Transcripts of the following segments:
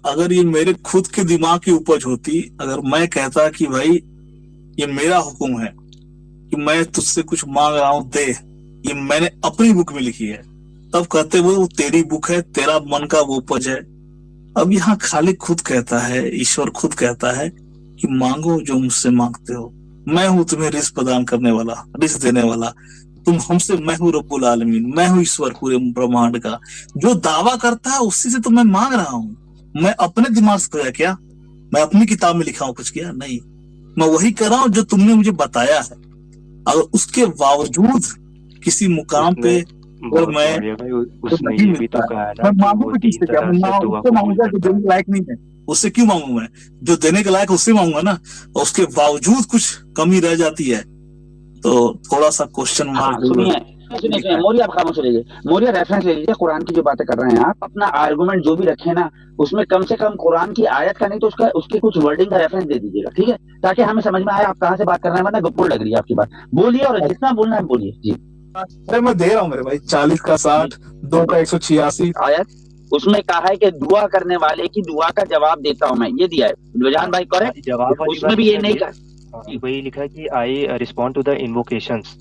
अगर ये मेरे खुद के दिमाग की उपज होती, अगर मैं कहता कि भाई ये मेरा हुक्म है कि मैं तुझसे कुछ मांग रहा हूं दे, ये मैंने अपनी बुक में लिखी है, तब कहते वो तेरी बुक है, तेरा मन का वो उपज है। अब यहाँ खालिक खुद कहता है, ईश्वर खुद कहता है कि मांगो जो मुझसे मांगते हो, मैं हूं तुम्हें रिस्क प्रदान करने वाला, रिस्क देने वाला। तुम हमसे, मैं हूं रब्बुल आलमीन, मैं हूं ईश्वर पूरे ब्रह्मांड का। जो दावा करता है उसी से तो मैं मांग रहा हूं। मैं अपने दिमाग से किया क्या, मैं अपनी किताब में लिखा हूं कुछ किया नहीं, मैं वही कर रहा हूं जो तुमने मुझे बताया है। अगर उसके बावजूद किसी मुकाम पे और मैं उसने ये भी तो कहा ना मैं मांगू भी किससे, क्या मैं उससे मांगूंगा जो देने के लायक नहीं है, उससे क्यों मांगू? मैं जो देने के लायक उससे मांगूंगा ना, और उसके बावजूद कुछ कमी रह जाती है तो थोड़ा सा क्वेश्चन मार्क। सुनिए मोरिया, आप खामोश रहिए। मोरिया रेफरेंस ले लीजिए, कुरान की जो बातें कर रहे हैं आप, अपना आर्गुमेंट जो भी रखे ना, उसमें कम से कम कुरान की आयत का नहीं तो उसके कुछ वर्डिंग का रेफरेंस दे दीजिएगा, ठीक है, ताकि हमें समझ में आए आप कहाँ से बात कर रहे हैं, वरना गप्पू लग रही है आपकी बात। बोलिए और जितना बोलना है बोलिए जी। अरे मैं दे रहा हूँ मेरे भाई, 40 का 60, 2 का 186 आयत, उसमें कहा है कि दुआ करने वाले की दुआ का जवाब देता हूँ मैं, ये दिया है रुझान भाई, करेक्ट? उसमें भी ये नहीं कहा, वही लिखा है कि I respond to the invocations,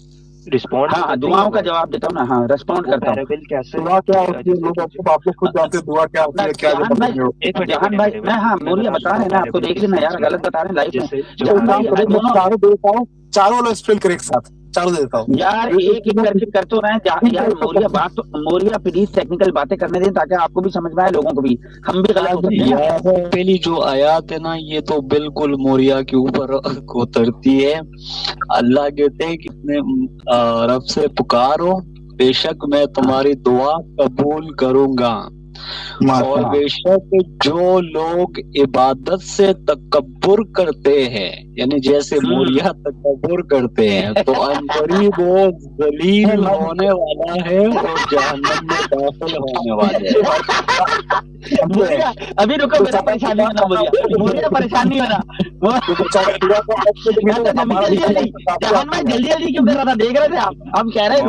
respond, हाँ दुआओं का जवाब देता हूँ ना, हाँ रेस्पॉन्ड करता हूँ। दुआ क्या होती है, लोग आप लोग खुद जानते हैं दुआ क्या होती है, क्या जहान भाई मैं, हाँ मोरिया बता रहे हैं ना आपको, देख लेना यार, गलत बता रहे हैं लाइफ में। चारों वाला स्पेल कर एक साथ, चारों दे देता हूँ यार, एक एक करके कर तो रहे हैं यार। मोरिया बात तो, मोरिया प्लीज टेक्निकल बातें करने दें ताकि आपको भी समझ में आए, लोगों को भी, हम भी गलत होते हैं। पहली जो आयत है ना, ये तो बिल्कुल मोरिया के ऊपर उतरती है। अल्लाह कहते हैं कितने रब से पुकारो, बेशक मैं तुम्हारी दुआ कबूल करूंगा, और बेशक जो लोग इबादत से तकब्बुर करते हैं, यानी जैसे मोरिया तकब्बुर करते हैं, तो अनकरीब वो जलील होने वाला है और जहन्नम में दाखिल होने वाले हैं। मोरिया अभी रुको, मेरा परेशानी होना, मोरिया परेशानी होना, जल्दी जल्दी क्यों कर रहा था, देख रहे थे आप, हम कह रहे हैं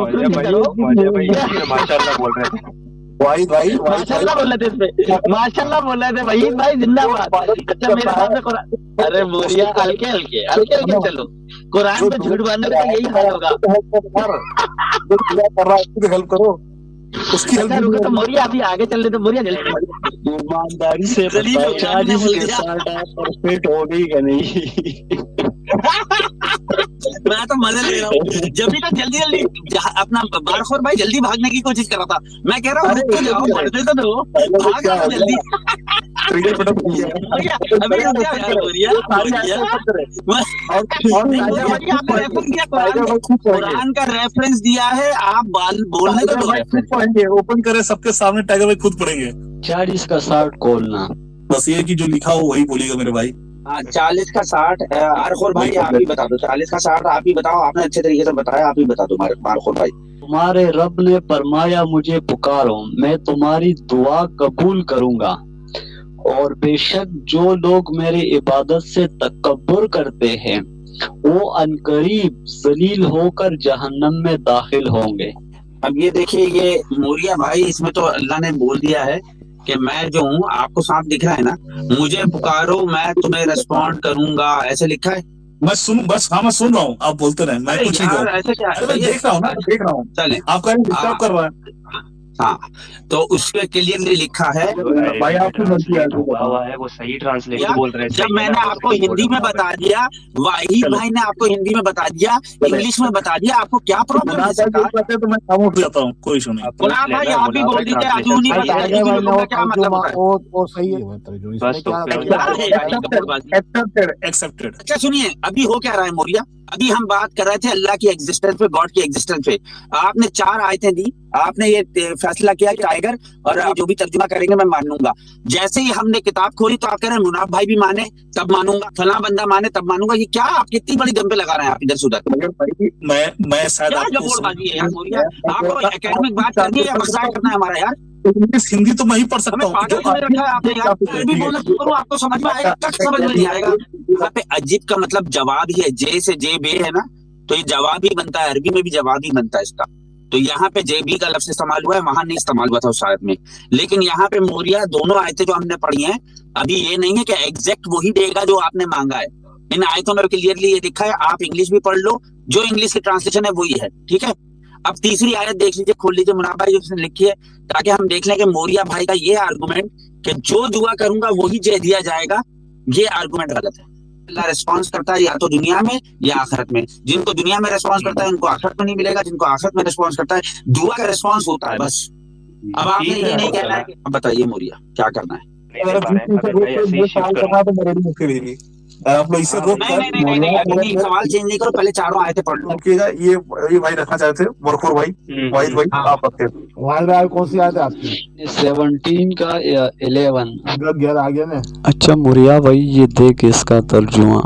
माशाल्लाह बोल रहे थे, वाहिद भाई माशाल्लाह बोल रहे थे, इसमें माशाल्लाह बोल रहे थे, वहीद भाई जिंदाबाद। अच्छा मेरे सामने कुरान, अरे मोरिया हल्के हल्के हल्के हल्के चलो, कुरान पे झूठ बोलने का यही हाल होगा। हेल्प करो उसकी, अच्छा रुको, तो मोरिया अभी आगे चल रहे थे, मोरिया जल्दी ईमानदारी से परफेक्ट हो गई क्या नहीं? मैं तो मजे ले रहा हूँ, जब भी तक जल्दी जल्दी अपना बारखोर भाई जल्दी भागने की कोशिश कर रहा था, मैं कह रहा हूँ रुक तो जाओ, पढ़ते तो दो, भाग रहा जल्दी। कुरान का रेफरेंस दिया है, आप बोलने का पढ़ेंगे, ओपन करे सबके सामने, टाइगर भाई खुद पढ़ेंगे। 40 का 60 खोलना, बस ये कि जो लिखा हो वही बोलिएगा मेरे भाई। 40 का 60, बारखोर भाई आप ही बता दो, 40 का 60 आप ही बताओ, आपने अच्छे तरीके से बताया, आप ही बता दो बारखोर भाई। तुम्हारे रब ने फरमाया मुझे पुकारो, मैं तुम्हारी दुआ कबूल करूंगा, और बेशक जो लोग मेरी इबादत से तकब्बुर करते हैं वो अनकरीब जलील होकर जहन्नम में दाखिल होंगे। अब ये देखिए, ये मोरिया भाई, इसमें तो अल्लाह ने बोल दिया है कि मैं जो हूँ, आपको साफ दिख रहा है ना, मुझे पुकारो मैं तुम्हें रिस्पॉन्ड करूंगा, ऐसे लिखा है। मैं सुन, बस हाँ मैं सुन रहा हूँ, आप बोलते रहे, मैं कुछ नहीं कर रहा, ऐसा क्या है, देख रहा हूँ ना, देख रहा हूँ, चले आपका डिस्टर्ब कर रहा है। हाँ, तो उसके क्लियरली लिखा है भाई, आपको वो सही ट्रांसलेशन बोल रहे हैं। जब मैंने आपको हिंदी में बता दिया, वाहिद भाई ने आपको हिंदी में बता दिया, इंग्लिश में बता दिया, आपको क्या प्रॉब्लम है? तो मैं खामोश जाता हूँ, कोई इशू नहीं। कुरान भाई आप भी बोल दीजिए, अजू नहीं बताया क्या मतलब होता है, वो सही है, एक्सेप्टेड। अच्छा सुनिए, अभी हो क्या रहा है मोरिया, अभी हम बात कर रहे थे अल्लाह की एग्जिस्टेंस पे, गॉड की एग्जिस्टेंस पे, आपने 4 आयतें दी, आपने ये फैसला किया कि टाइगर और जो भी तर्जुमा करेंगे मैं मान लूंगा। जैसे ही हमने किताब खोली तो आप कह रहे हैं मुनाफ भाई भी माने तब मानूंगा, फला बंदा माने तब मानूंगा। ये क्या आप कितनी बड़ी दम पे लगा रहे हैं आप इधर से उधर? मैं शायद जबरबाजी है यार मोरिया, आपको एकेडमिक बात करनी है या मजाक करना है हमारा यार? इंग्लिश हिंदी तो मैं ही पढ़ सकता हूँ, आपको समझ में आएगा, समझ में नहीं आएगा। यहाँ पे अजीब का मतलब जवाब ही है, जे से जे बे है ना, तो ये जवाब ही बनता है, अरबी में भी जवाब ही बनता है इसका। तो यहाँ पे जे बी का लफ्ज इस्तेमाल हुआ है, वहां नहीं इस्तेमाल हुआ था उस आयत में। लेकिन यहाँ पे मोरिया दोनों आयतें जो हमने पढ़ी हैं अभी ये नहीं है कि एग्जैक्ट वही देगा जो आपने मांगा है। इन आयतों में क्लियरली ये लिखा है, आप इंग्लिश भी पढ़ लो, जो इंग्लिश की ट्रांसलेशन है वही है, ठीक है। अब तीसरी आयत देख लीजिए, खोल लीजिए मुनाफ भाई, उसने लिखी है, ताकि हम देख लें कि मोरिया भाई का ये आर्गुमेंट कि जो दुआ करूंगा वही दिया जाएगा, ये आर्गुमेंट गलत है। अल्लाह रिस्पॉन्स करता है या तो दुनिया में या आखिरत में। जिनको दुनिया में रिस्पॉन्स करता है उनको आखिरत में नहीं मिलेगा, जिनको आखिरत में रिस्पॉन्स करता है दुआ का रिस्पॉन्स होता है बस। अब आपने ये नहीं कहना है। अब बताइए मोरिया क्या करना है? अगर ऐसे ही शिफ्ट करना तो मैं रेडी मुझे भेजिए, आप लोग इसे रोक कर नहीं, सवाल चेंज नहीं करो, पहले चारों आयतें पढ़ लो। रखिएगा। ये भाई रखना चाहते थे बरखुर भाई, वाहिद भाई आप रखते थे। वाहिद भाई कौन सी आयत है आपकी? 17 का 11 11 आ गया ना। अच्छा मोरिया भाई, ये देख इसका तर्जुमा,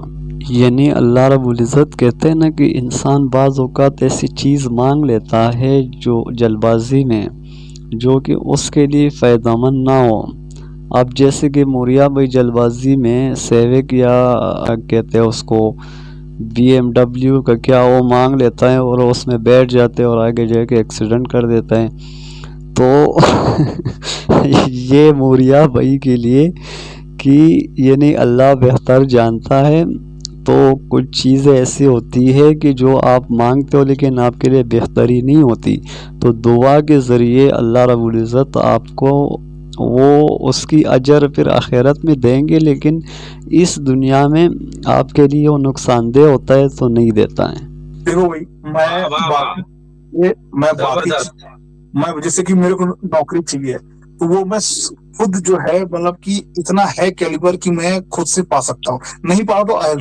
यानी अल्लाह रब्बुल इज़्ज़त कहते हैं ना कि इंसान बाज़ औक़ात ऐसी चीज़ मांग लेता है जो जल्दबाजी में, जो कि उसके लिए फ़ायदेमंद ना हो। अब जैसे कि मोरिया भाई जल्दबाजी में सेविक या कहते हैं उसको BMW का क्या वो मांग लेता है और उसमें बैठ जाते हैं और आगे जाके एक्सीडेंट कर देता है। तो ये मोरिया भाई के लिए कि यानी अल्लाह बेहतर जानता है, तो कुछ चीज़ें ऐसी होती है कि जो आप मांगते हो लेकिन आपके लिए बेहतरी नहीं होती, तो दुआ के ज़रिए अल्लाह रब्बुल इज़्ज़त आपको वो उसकी अजर फिर आखिरत में देंगे, लेकिन इस दुनिया में आपके लिए वो नुकसानदेह होता है तो नहीं देता है। देखो भाई, मैं जैसे कि मेरे को नौकरी चाहिए, तो वो मैं खुद जो है मतलब कि इतना है कैलिबर कि मैं खुद से पा सकता हूँ, नहीं पाओ तो अहल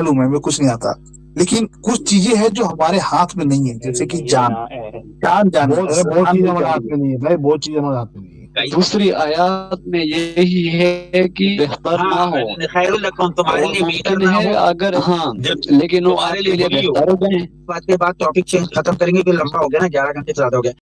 हूँ मैं कुछ नहीं आता। लेकिन कुछ चीजें हैं जो हमारे हाथ में नहीं है, जैसे कि जान बहुत चीजें हमारे हाथ में नहीं है भाई, बहुत चीजें हमारे हाथ में नहीं है। दूसरी आयत में यही है कि बेहतर ना हो, खैरुल लकुम, तुम्हारे लिए बेहतर मुमकिन ना है हो। अगर लेकिन वो तुम्हारे आपके लिए लिए बेहतर हो जाए। बात के बाद टॉपिक चेंज खत्म करेंगे, फिर लंबा हो गया ना, 11 घंटे से ज्यादा हो गया।